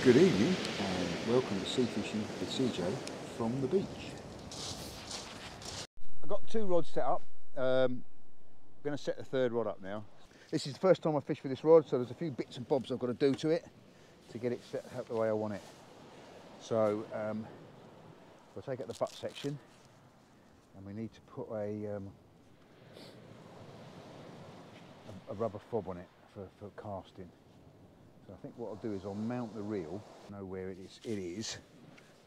Good evening and welcome to Sea Fishing with CJ from the beach. I've got two rods set up. I'm going to set the third rod up now. This is the first time I fish with this rod, so there's a few bits and bobs I've got to do to it to get it set up the way I want it. So we'll take out the butt section and we need to put a rubber fob on it for casting. So I think what I'll do is I'll mount the reel, know where it is,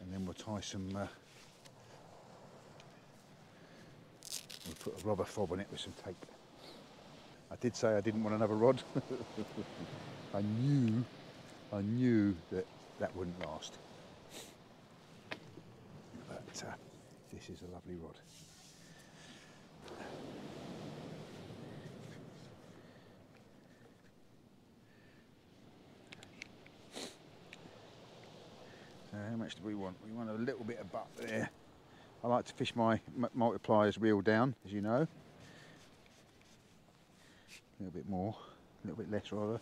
and then we'll tie some, we'll put a rubber fob on it with some tape. I did say I didn't want another rod. I knew that wouldn't last. But this is a lovely rod. How much do we want? We want a little bit of butt there. I like to fish my multipliers reel down, as you know. A little bit more, a little bit less rather.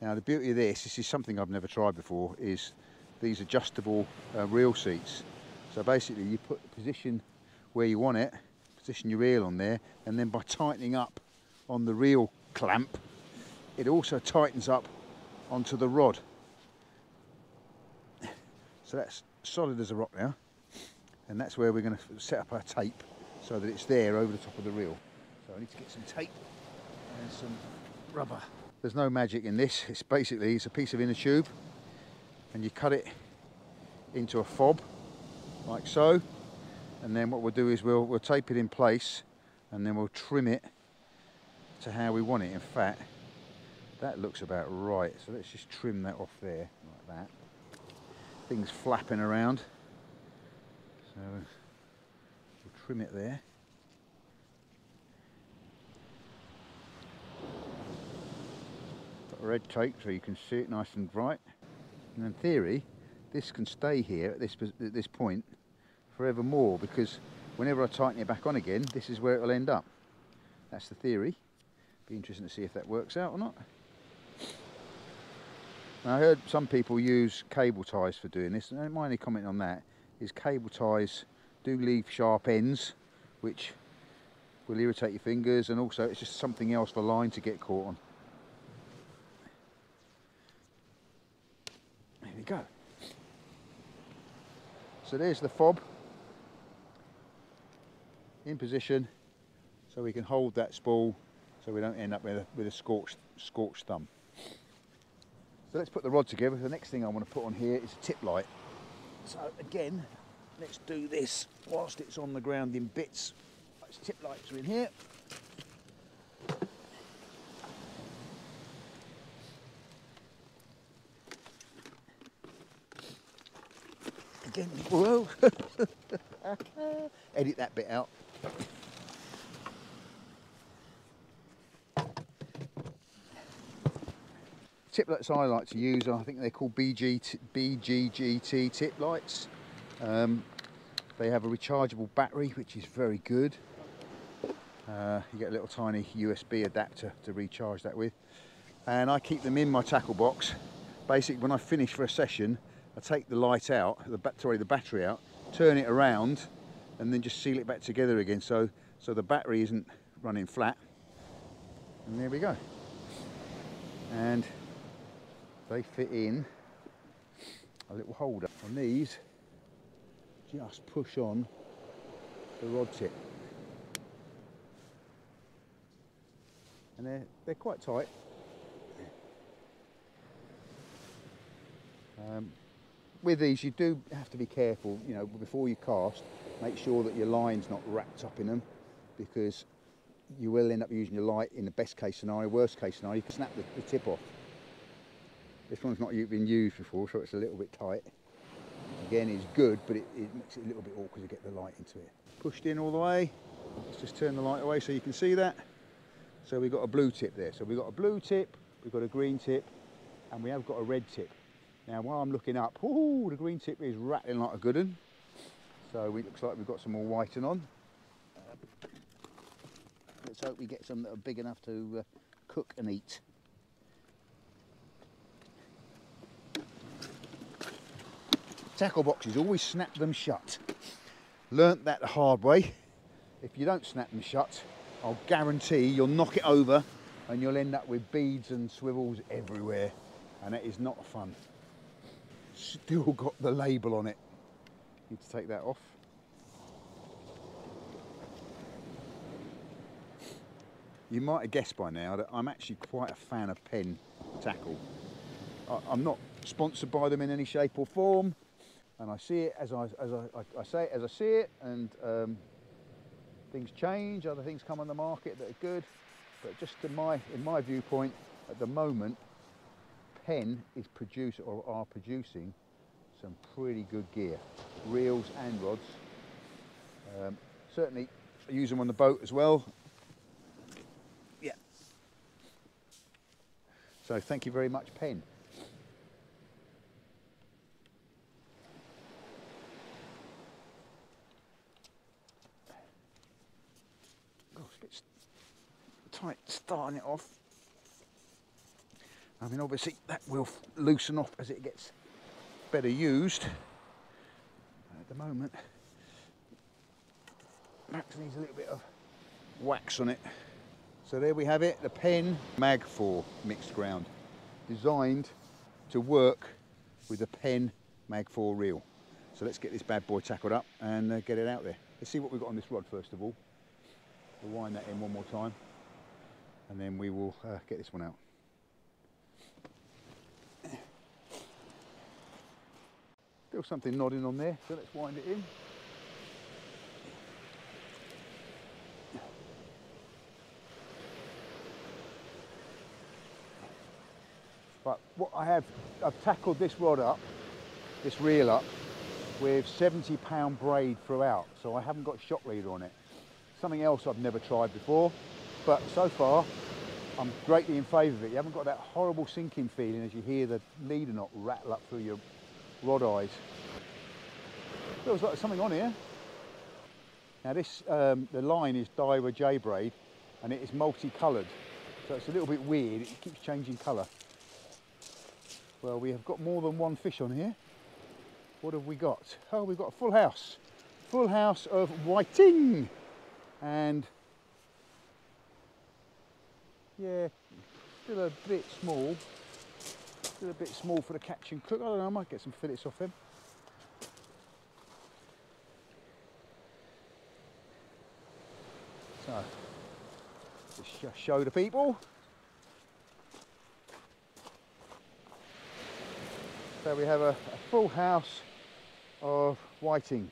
Now the beauty of this is something I've never tried before, is these adjustable reel seats. So basically you put the position where you want it, position your reel on there, and then by tightening up on the reel clamp, it also tightens up onto the rod. So that's solid as a rock now, and that's where we're going to set up our tape so that it's there over the top of the reel. So I need to get some tape and some rubber. There's no magic in this. It's a piece of inner tube, and you cut it into a fob like so, and then what we'll do is we'll tape it in place, and then we'll trim it to how we want it. In fact, that looks about right, so let's just trim that off there, like that. Things flapping around, so we'll trim it there. Got red tape so you can see it nice and bright. And in theory, this can stay here at this point forevermore, because whenever I tighten it back on again, this is where it will end up. That's the theory. Be interesting to see if that works out or not. Now, I heard some people use cable ties for doing this, and I don't mind any comment on that. Is cable ties do leave sharp ends, which will irritate your fingers, and also it's just something else for line to get caught on. There we go. So there's the fob in position, so we can hold that spool, so we don't end up with a scorched thumb. So let's put the rod together. The next thing I want to put on here is a tip light. So again, let's do this whilst it's on the ground in bits. Those tip lights are in here. Again, whoa! Edit that bit out. Tip lights I like to use, I think they're called BGGT tip lights. They have a rechargeable battery, which is very good. You get a little tiny USB adapter to recharge that with. And I keep them in my tackle box. Basically, when I finish for a session, I take the light out, the battery out, turn it around, and then just seal it back together again, so the battery isn't running flat. And there we go. And they fit in a little holder. And these just push on the rod tip. And they're quite tight. With these you do have to be careful, you know, before you cast, make sure that your line's not wrapped up in them, because you will end up using your light in the best case scenario. Worst case scenario, you can snap the tip off. This one's not been used before, so it's a little bit tight. Again, it's good, but it makes it a little bit awkward to get the light into it. Pushed in all the way. Let's just turn the light away so you can see that. So we've got a blue tip there. So we've got a blue tip, we've got a green tip, and we have got a red tip. Now, while I'm looking up, ooh, the green tip is rattling like a good one. So it looks like we've got some more whiting on. Let's hope we get some that are big enough to cook and eat. Tackle boxes, always snap them shut. Learnt that the hard way. If you don't snap them shut, I'll guarantee you'll knock it over and you'll end up with beads and swivels everywhere, and that is not fun. Still got the label on it. Need to take that off. You might have guessed by now that I'm actually quite a fan of Penn tackle. I'm not sponsored by them in any shape or form, and I see it as I say it as I see it, and things change, other things come on the market that are good, but just in my viewpoint at the moment, Penn is are producing some pretty good gear, reels and rods. Certainly I use them on the boat as well. Yeah. So thank you very much, Penn. Gosh, it's tight starting it off. I mean, obviously that will loosen off as it gets better used. At the moment, perhaps needs a little bit of wax on it. So there we have it, the Penn Mag 4 mixed ground, designed to work with the Penn Mag 4 reel. So let's get this bad boy tackled up and get it out there. Let's see what we've got on this rod first of all. We'll wind that in one more time, and then we will get this one out. Still something nodding on there, so let's wind it in. But what I've tackled this rod up, this reel up, with 70-pound braid throughout, so I haven't got shock leader on it. Something else I've never tried before, but so far I'm greatly in favour of it. You haven't got that horrible sinking feeling as you hear the leader knot rattle up through your rod eyes. Feels like there's something on here. Now this, the line is Daiwa J braid, and it is multicoloured, so it's a little bit weird. It keeps changing colour. Well, we have got more than one fish on here. What have we got? Oh, we've got a full house of whiting, and yeah, still a bit small for the catch and cook. I don't know, I might get some fillets off him. So, just show the people. So we have a full house of whiting.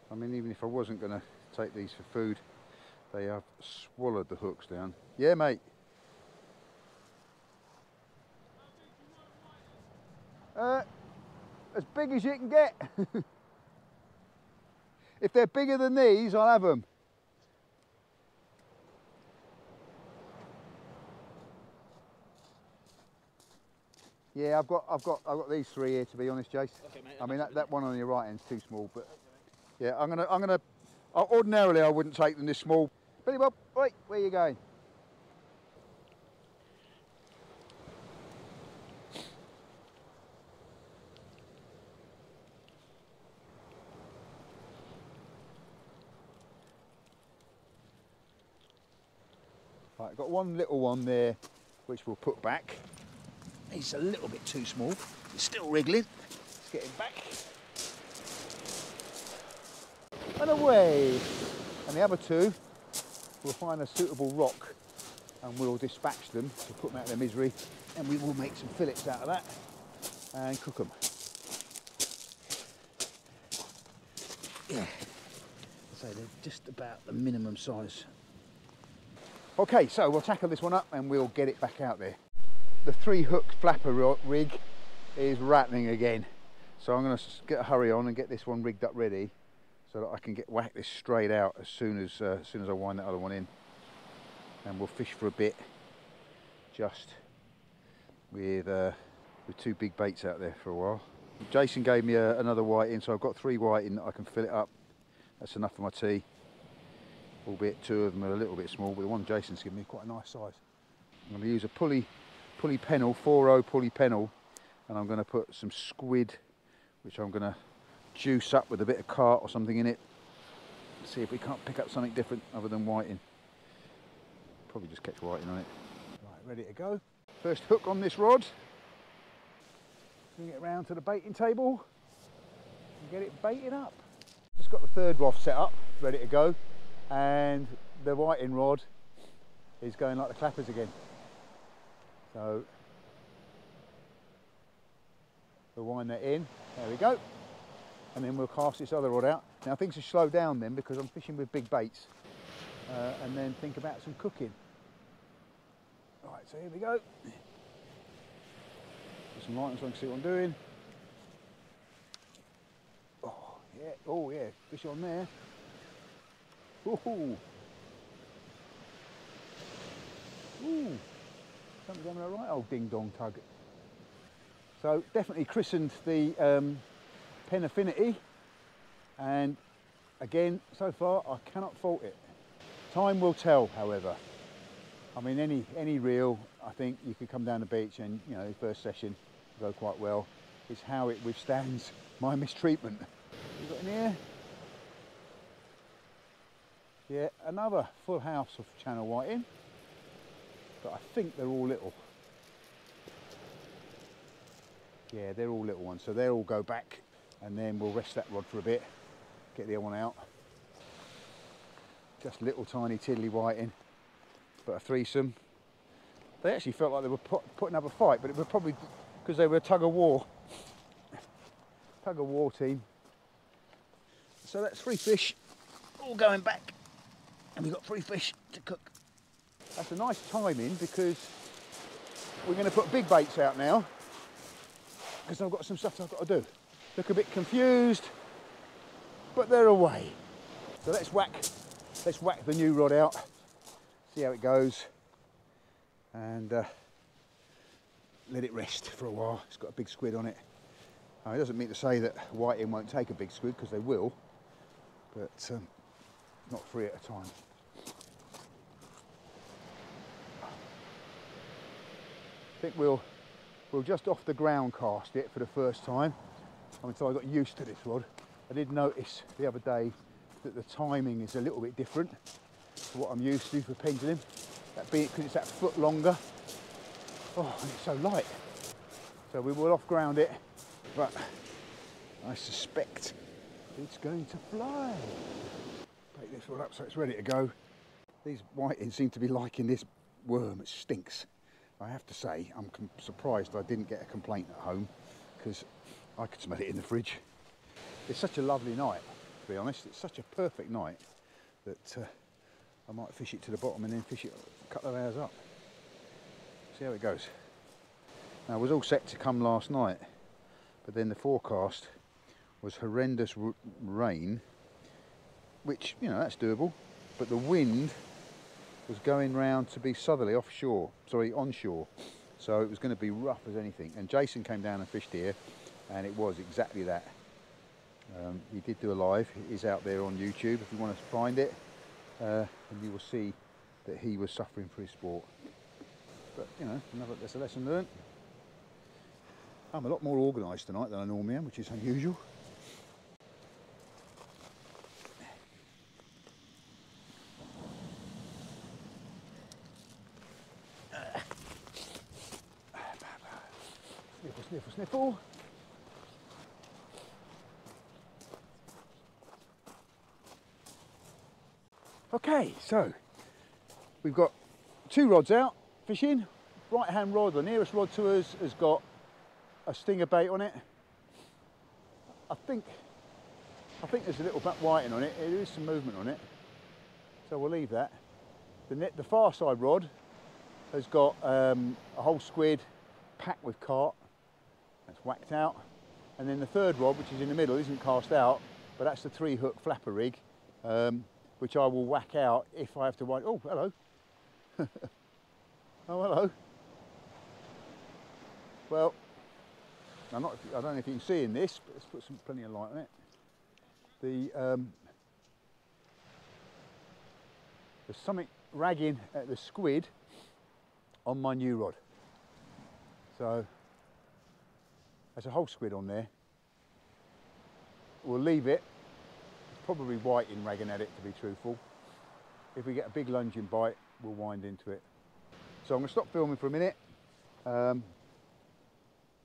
I mean, even if I wasn't going to take these for food, they have swallowed the hooks down. Yeah, mate. As big as you can get. If they're bigger than these, I'll have them. Yeah, I've got these three here, to be honest, Jace. Okay, mate, I mean that one on your right end's too small, but yeah, I'm gonna. Ordinarily, I wouldn't take them this small. Billy Bob, wait, where are you going? Right, got one little one there, which we'll put back. He's a little bit too small. He's still wriggling. Let's get him back. And away. And the other two, we'll find a suitable rock and we'll dispatch them to put them out of their misery, and we will make some fillets out of that and cook them. Yeah, so they're just about the minimum size. Okay, so we'll tackle this one up and we'll get it back out there. The 3-hook flapper rig is rattling again, so I'm going to get a hurry on and get this one rigged up ready, so that I can whack this straight out as soon as I wind that other one in. And we'll fish for a bit, just with 2 big baits out there for a while. Jason gave me another whiting, so I've got 3 whiting that I can fill it up. That's enough for my tea. Albeit 2 of them are a little bit small, but the one Jason's given me quite a nice size. I'm going to use a pulley pennel, 4-0 pulley pennel, and I'm going to put some squid, which I'm going to juice up with a bit of carp or something in it. See if we can't pick up something different other than whiting. Probably just catch whiting on it. Right, ready to go. First hook on this rod. Bring it around to the baiting table and get it baited up. Just got the 3rd rod set up, ready to go, and the whiting rod is going like the clappers again. So we'll wind that in. There we go. And then we'll cast this other rod out. Now things will slow down then because I'm fishing with big baits, and then think about some cooking. Right, so here we go. Put some light on so I can see what I'm doing. Oh yeah, fish on there. Ooh. Ooh. Something's having a right old ding dong tug. So definitely christened the Penn Affinity, and again, so far I cannot fault it. Time will tell, however. I mean, any reel, I think you could come down the beach and, you know, first session go quite well. It's how it withstands my mistreatment. You got in here? Yeah, another full house of channel whiting, but I think they're all little. Yeah, they're all little ones, so they'll all go back, and then we'll rest that rod for a bit, get the other one out. Just little tiny tiddly whiting, but a threesome. They actually felt like they were putting up a fight, but it was probably because they were a tug of war team. So that's 3 fish all going back, and we've got 3 fish to cook. That's a nice timing because we're going to put big baits out now, because I've got some stuff I've got to do. Look a bit confused, but they're away. So let's whack the new rod out, see how it goes, and let it rest for a while. It's got a big squid on it. Now, it doesn't mean to say that whiting won't take a big squid, because they will, but not 3 at a time. I think we'll just off the ground cast it for the first time until I got used to this rod. I did notice the other day that the timing is a little bit different to what I'm used to for pendulum. That being because it's that foot longer. Oh, and it's so light. So we will off ground it, but I suspect it's going to fly. Bait this one up so it's ready to go. These whitings seem to be liking this worm. It stinks. I have to say, I'm surprised I didn't get a complaint at home, because I could smell it in the fridge. It's such a lovely night, to be honest. It's such a perfect night that I might fish it to the bottom and then fish it a couple of hours up. See how it goes. Now, it was all set to come last night, but then the forecast was horrendous rain, which, you know, that's doable, but the wind was going round to be southerly onshore, so it was going to be rough as anything. And Jason came down and fished here, and it was exactly that. He did do a live. It is out there on YouTube if you want to find it, and you will see that he was suffering for his sport. But, you know, that's a lesson learned. I'm a lot more organised tonight than I normally am, which is unusual. Sniffle, sniffle. Okay, so we've got 2 rods out fishing. Right hand rod, the nearest rod to us, has got a stinger bait on it. I think there's a little bit whiting on it. There is some movement on it, so we'll leave that. The far side rod has got a whole squid packed with carp. That's whacked out, and then the 3rd rod, which is in the middle, isn't cast out, but that's the 3-hook flapper rig, which I will whack out if I have to wind. Oh, hello. Oh, hello. Well, I don't know if you can see in this, but let's put plenty of light on it. There's something ragging at the squid on my new rod. So there's a whole squid on there. We'll leave it. Probably whiting ragging at it, to be truthful. If we get a big lunging bite, we'll wind into it. So I'm going to stop filming for a minute,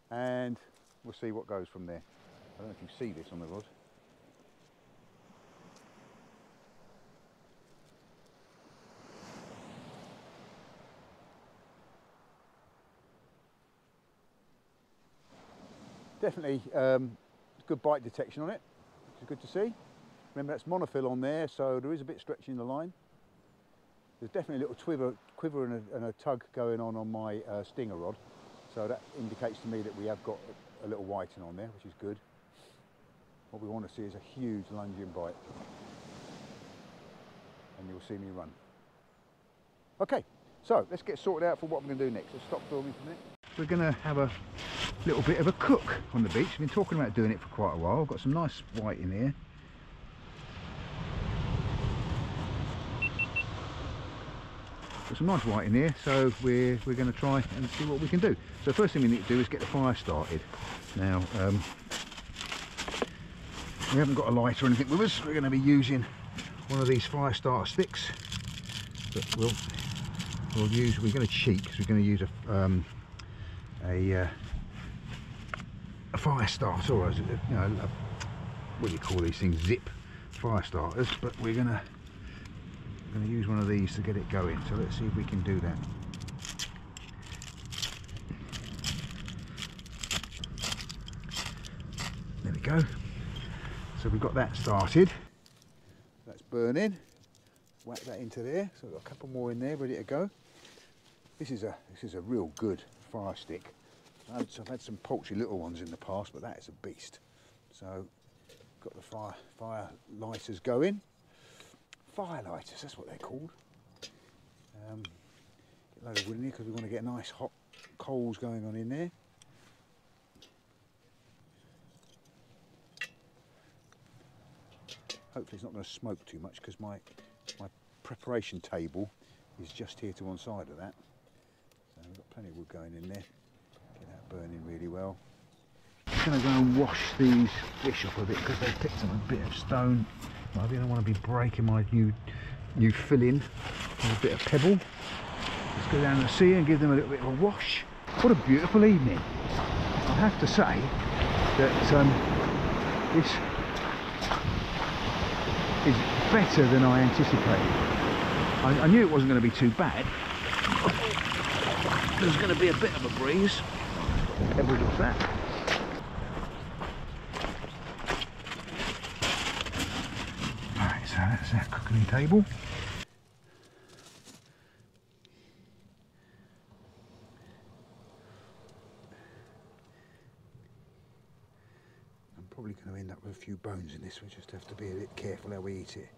and we'll see what goes from there. I don't know if you see this on the rod. Definitely good bite detection on it, which is good to see. Remember, that's monofill on there, so there is a bit stretching the line. There's definitely a little quiver and a tug going on my stinger rod, so that indicates to me that we have got a little whiting on there, which is good. What we want to see is a huge lunging bite, and you'll see me run. Okay, so let's get sorted out for what we're going to do next. Let's stop filming for a minute. We're going to have a little bit of a cook on the beach. We've been talking about doing it for quite a while. I've got some nice white in here. Got some nice white in here, so we're going to try and see what we can do. So the first thing we need to do is get the fire started. Now, we haven't got a lighter or anything with us. We're going to be using one of these fire starter sticks, but we're going to cheat because we're going to use a fire starter, or what do you call these things, zip fire starters, but we're going to use one of these to get it going. So let's see if we can do that. There we go. So we've got that started. That's burning. Whack that into there. So we've got a couple more in there ready to go. This is a real good fire stick. I've had some paltry little ones in the past, but that is a beast. So got the fire lighters going. Fire lighters, that's what they're called. Get a load of wood in here because we want to get nice hot coals going on in there. Hopefully it's not going to smoke too much because my preparation table is just here to one side of that. So we've got plenty of wood going in there. Get that burning really well. I'm going to go and wash these fish up a bit because they've picked up a bit of stone. I don't want to be breaking my new filling with a bit of pebble. Let's go down to the sea and give them a little bit of a wash. What a beautiful evening. I have to say that this is better than I anticipated. I knew it wasn't going to be too bad. There's going to be a bit of a breeze. Pebbles off that. Right, so that's our cooking table. I'm probably going to end up with a few bones in this. We just have to be a bit careful how we eat it.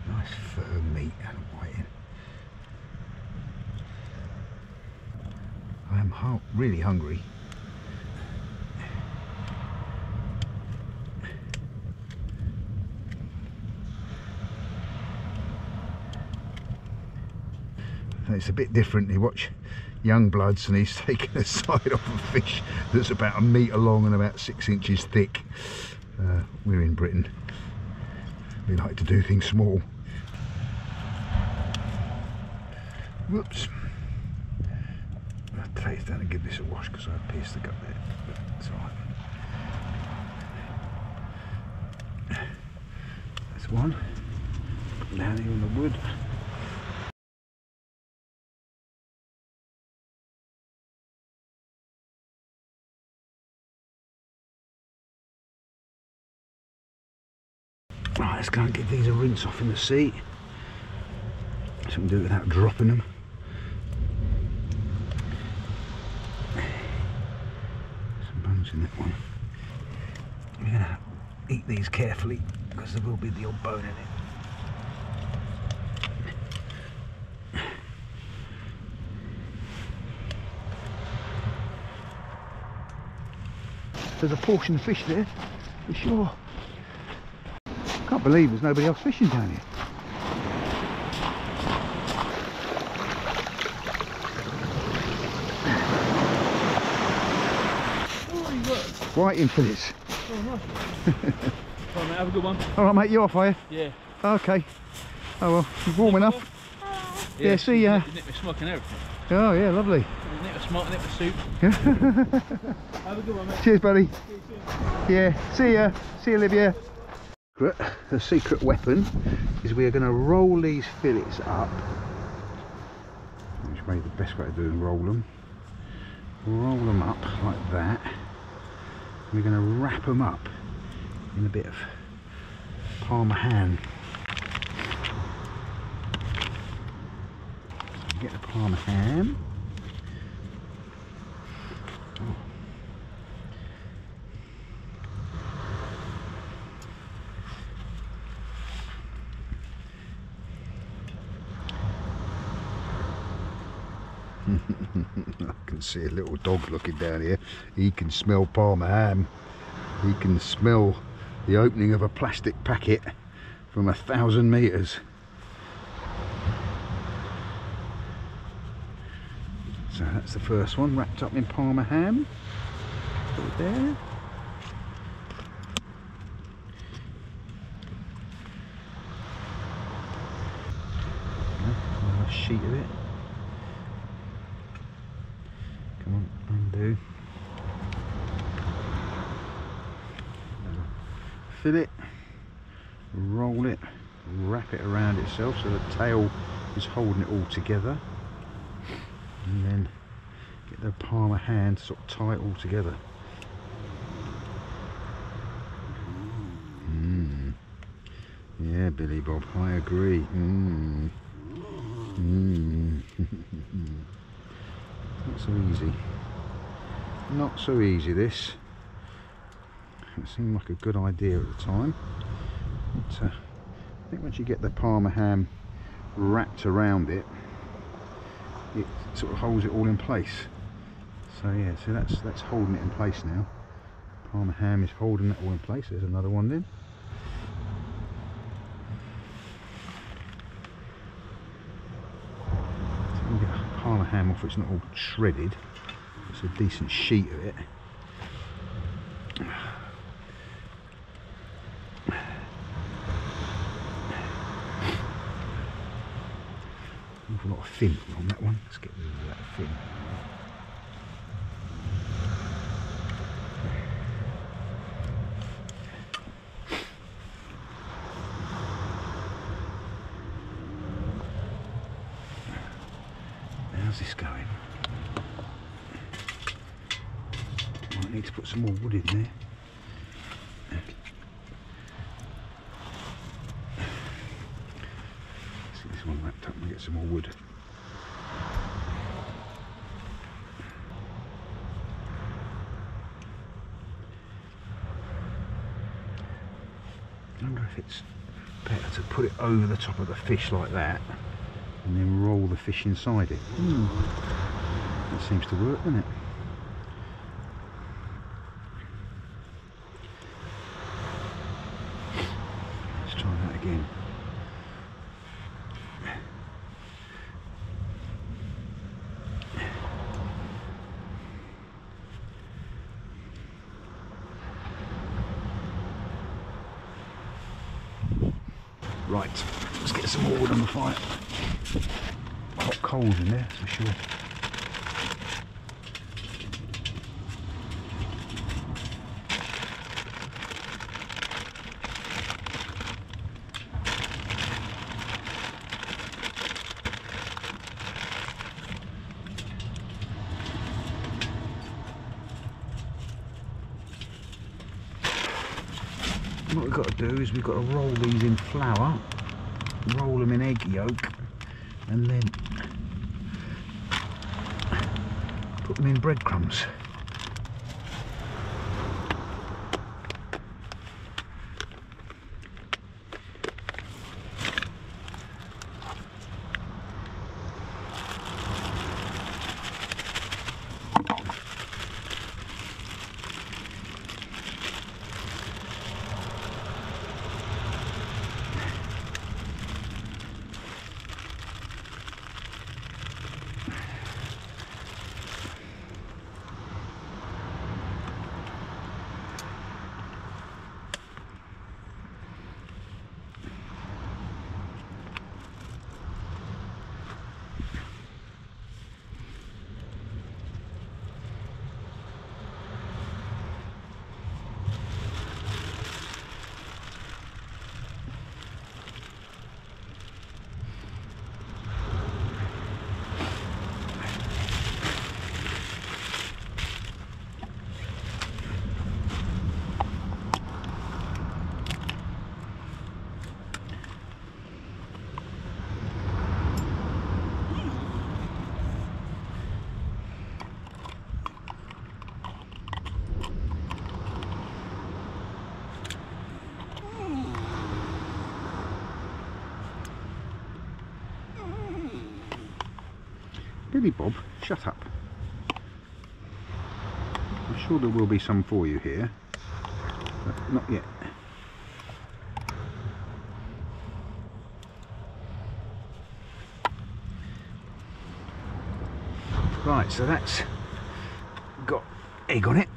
Nice firm meat and whiting. I am really hungry. It's a bit different. You watch Young Bloods and he's taking a side off a fish that's about 1 metre long and about 6 inches thick. We're in Britain. We like to do things small. Whoops. I'll take it down and give this a wash because I pierced the gut there. But it's alright. That's one. Put down here on the wood. Right, let's go and give these a rinse off in the sea. So we can do it without dropping them. Some bones in that one. We're going to eat these carefully because there will be the odd bone in it. There's a portion of fish there, for sure. Can't believe there's nobody else fishing down here. Whiting Fillets. Oh, nice. Alright mate, have a good one. Alright mate, you off, are you? Yeah. Okay. Oh well, you're warm enough. Yeah, see ya. Nick with smoke and everything. Oh yeah, lovely. Nick with smoke, Nick with soup. Have a good one mate. Cheers buddy. Yeah, see ya. See you Olivia. The secret weapon is we are going to roll these fillets up. Which may be the best way to do is roll them. Roll them up like that. We're going to wrap them up in a bit of Palma Ham. So get the Palma Ham. I can see a little dog looking down here. He can smell Palma Ham. He can smell the opening of a plastic packet from 1,000 metres. So that's the first one, wrapped up in Palma Ham. Put it there. A sheet of it. Come on, undo. Fillet, roll it, wrap it around itself so the tail is holding it all together, and then get the Palma Ham to sort of tie it all together. Yeah, Billy Bob, I agree. Not so easy. Not so easy this. It seemed like a good idea at the time. But, I think once you get the Palma Ham wrapped around it, it sort of holds it all in place. So yeah, so that's holding it in place now. Palma Ham is holding it all in place. There's another one then. So you get the Palma Ham off, it's not all shredded. It's a decent sheet of it. Awful lot of fin on that one. Let's get rid of that fin. How's this going? Might need to put some more wood in there. One wrapped up and get some more wood. I wonder if it's better to put it over the top of the fish like that and then roll the fish inside it. That seems to work, doesn't it? Let's try that again. Right, let's get some more wood on the fire. Hot coals in there, for sure. What we've got to do is we've got to roll these in flour, roll them in egg yolk, and then put them in breadcrumbs. Billy Bob, shut up. I'm sure there will be some for you here, but not yet. Right, so that's got egg on it.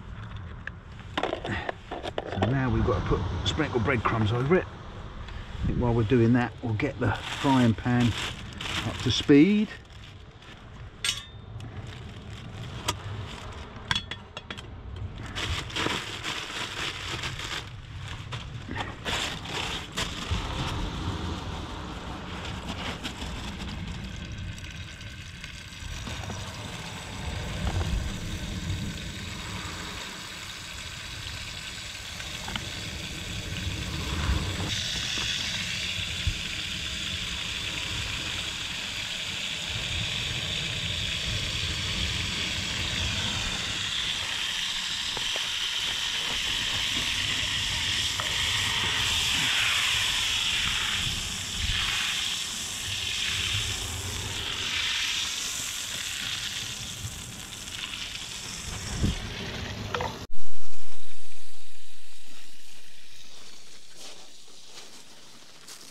So now we've got to sprinkle breadcrumbs over it. I think while we're doing that, we'll get the frying pan up to speed.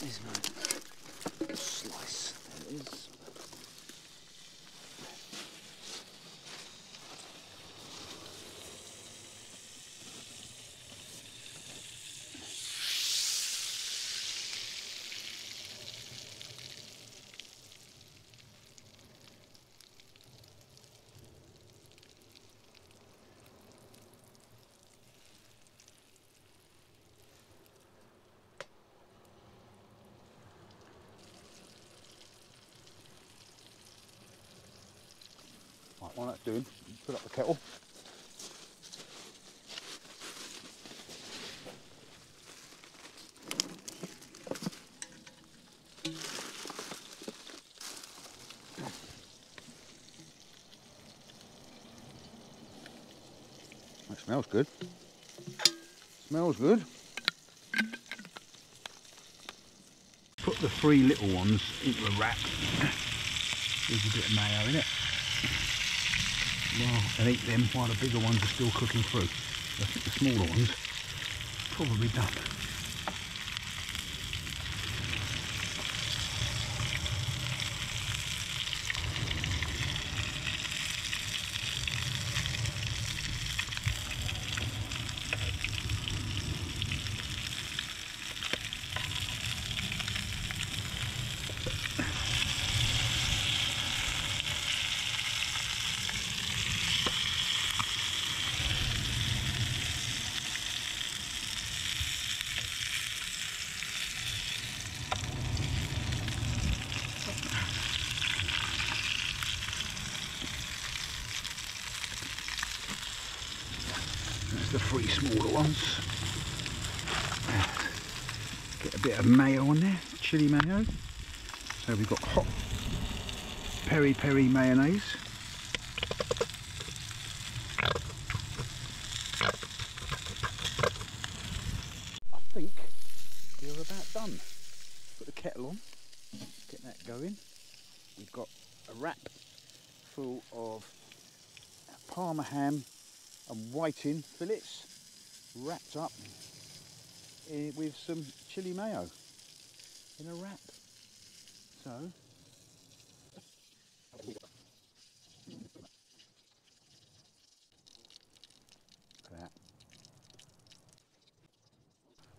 There's my slice. There it is. Right, while that's doing, put up the kettle. That smells good. Smells good. Put the 3 little ones into a wrap. There's a bit of mayo in it. Well, and eat them while the bigger ones are still cooking through. I think the smaller ones probably done. The 3 smaller ones. Get a bit of mayo on there, chili mayo. So we've got hot peri peri mayonnaise. I think we're about done. Put the kettle on, get that going. We've got a wrap full of Palma ham and Whiting Fillets wrapped up with some chili mayo in a wrap. So that.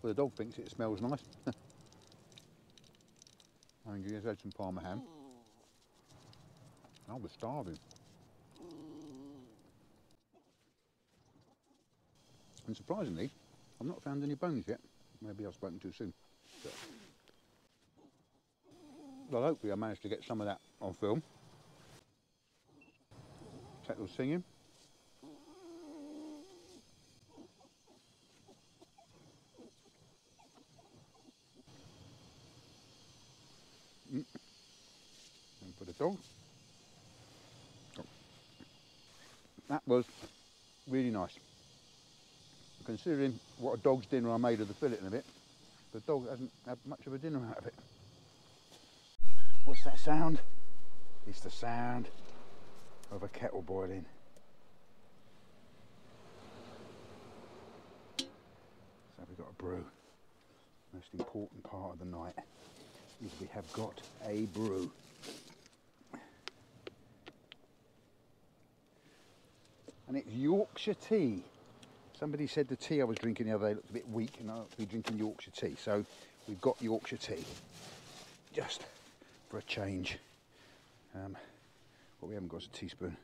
Well, the dog thinks it smells nice. I think he just had some Palma ham. I was starving. And surprisingly, I've not found any bones yet. Maybe I've spoken too soon. But well, hopefully I managed to get some of that on film. Kettle singing. And for the dog. Oh. That was really nice. Considering what a dog's dinner I made of the fillet in a bit, the dog hasn't had much of a dinner out of it. What's that sound? It's the sound of a kettle boiling. So we've got a brew. Most important part of the night is we have got a brew. And it's Yorkshire tea. Somebody said the tea I was drinking the other day looked a bit weak and I ought to be drinking Yorkshire tea. So we've got Yorkshire tea, just for a change. What we haven't got is a teaspoon.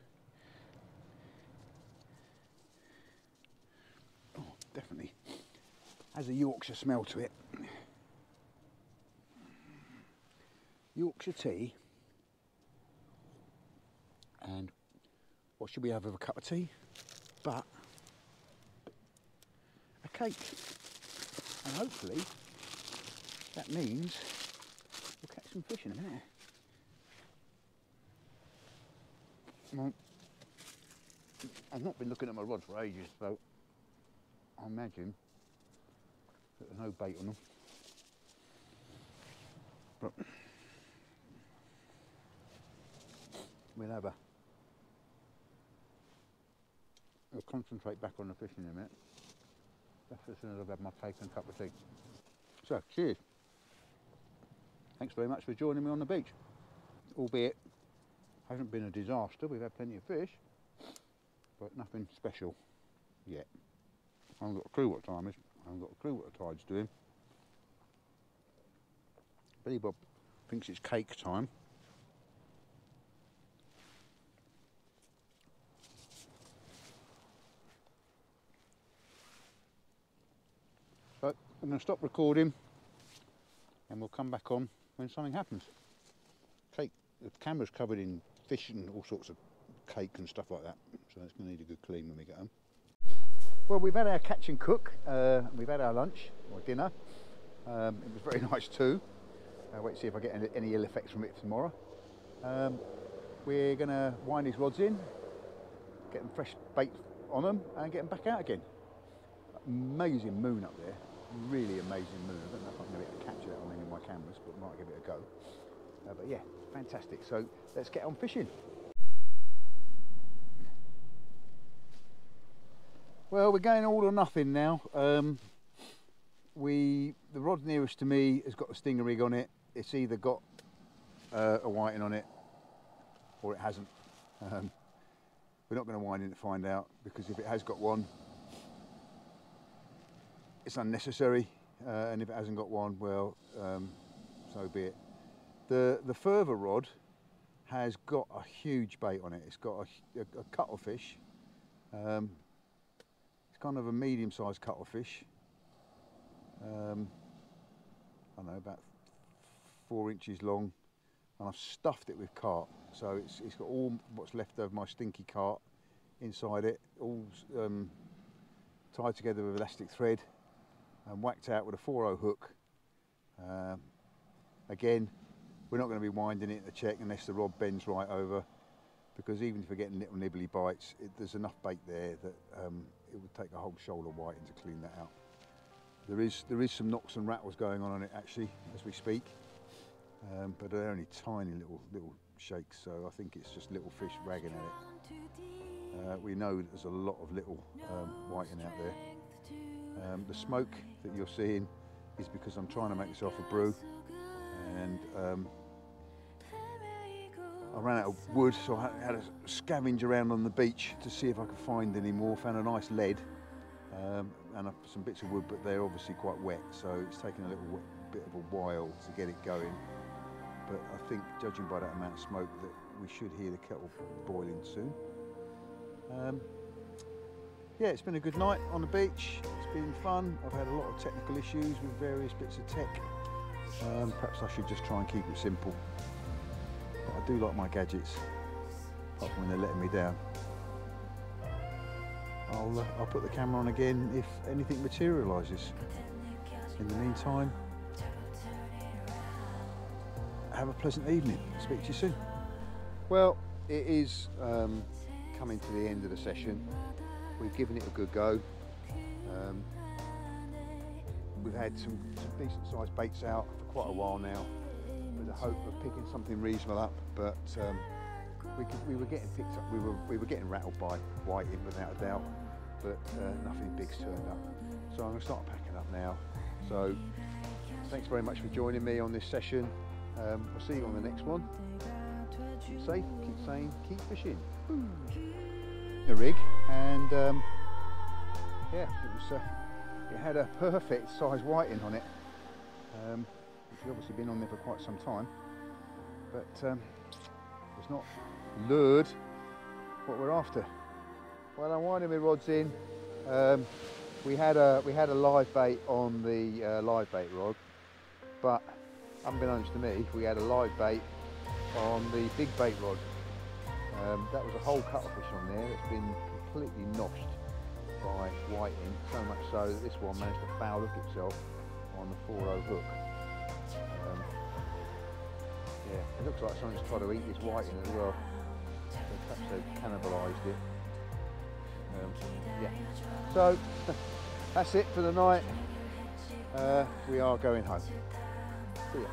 Oh, definitely has a Yorkshire smell to it. Yorkshire tea. And what should we have with a cup of tea? But a cake. And hopefully that means we'll catch some fish in a minute. Well, I've not been looking at my rods for ages, so I imagine that there's no bait on them. But we'll have I'll concentrate back on the fishing in a minute. That's as soon as I've had my cake and cup of tea. So, cheers. Thanks very much for joining me on the beach. Albeit, hasn't been a disaster. We've had plenty of fish, but nothing special yet. I haven't got a clue what time it is. I haven't got a clue what the tide's doing. Billy Bob thinks it's cake time. So I'm going to stop recording and we'll come back on when something happens. Cake, the camera's covered in fish and all sorts of cake and stuff like that, so it's going to need a good clean when we get home. Well, we've had our catch and cook, we've had our lunch or dinner. It was very nice too. I'll wait to see if I get any ill effects from it tomorrow. We're going to wind these rods in, get them fresh bait on them and get them back out again. Amazing moon up there, really amazing moon. I don't know if I'm going to be able to capture that on any of my cameras, but might give it a go. But yeah, fantastic. So let's get on fishing. Well, we're going all or nothing now. The rod nearest to me has got a stinger rig on it. It's either got a whiting on it or it hasn't. We're not going to wind in to find out, because if it has got one, it's unnecessary, and if it hasn't got one, well, so be it. The further rod has got a huge bait on it. It's got a cuttlefish. It's kind of a medium-sized cuttlefish. I don't know, about 4 inches long, and I've stuffed it with carp. So it's got all what's left of my stinky carp inside it, all tied together with elastic thread and whacked out with a 4/0 hook. Again, we're not going to be winding it to check unless the rod bends right over, because even if we're getting little nibbly bites, there's enough bait there that it would take a whole shoal of whiting to clean that out. There is some knocks and rattles going on it actually as we speak, but they're only tiny little shakes, so I think it's just little fish ragging at it. We know there's a lot of little whiting out there. The smoke that you're seeing is because I'm trying to make myself a brew, and I ran out of wood, so I had to scavenge around on the beach to see if I could find any more. Found a nice lead and some bits of wood, but they're obviously quite wet, so it's taken a little bit of a while to get it going. But I think, judging by that amount of smoke, that we should hear the kettle boiling soon. Yeah, it's been a good night on the beach. It's been fun. I've had a lot of technical issues with various bits of tech. Perhaps I should just try and keep it simple. But I do like my gadgets, apart from when they're letting me down. I'll put the camera on again if anything materialises. In the meantime, have a pleasant evening. Speak to you soon. Well, it is coming to the end of the session. We've given it a good go. We've had some decent sized baits out for quite a while now, with the hope of picking something reasonable up, but we were getting picked up. We were getting rattled by whiting without a doubt, but nothing big's turned up. So I'm going to start packing up now. So thanks very much for joining me on this session. I'll see you on the next one. Keep safe, keep sane, keep fishing. The rig, and yeah, it had a perfect size whiting on it, which has obviously been on there for quite some time, but it's not lured what we're after. Well, I'm winding my rods in. We had a live bait on the live bait rod, but unbeknownst to me, we had a live bait on the big bait rod. That was a whole cuttlefish on there that's been completely noshed by whiting, so much so that this one managed to foul hook itself on the 4-0 hook. Yeah, it looks like someone's tried to eat this whiting as well, so perhaps they've cannibalised it. Yeah, so that's it for the night. We are going home. See ya.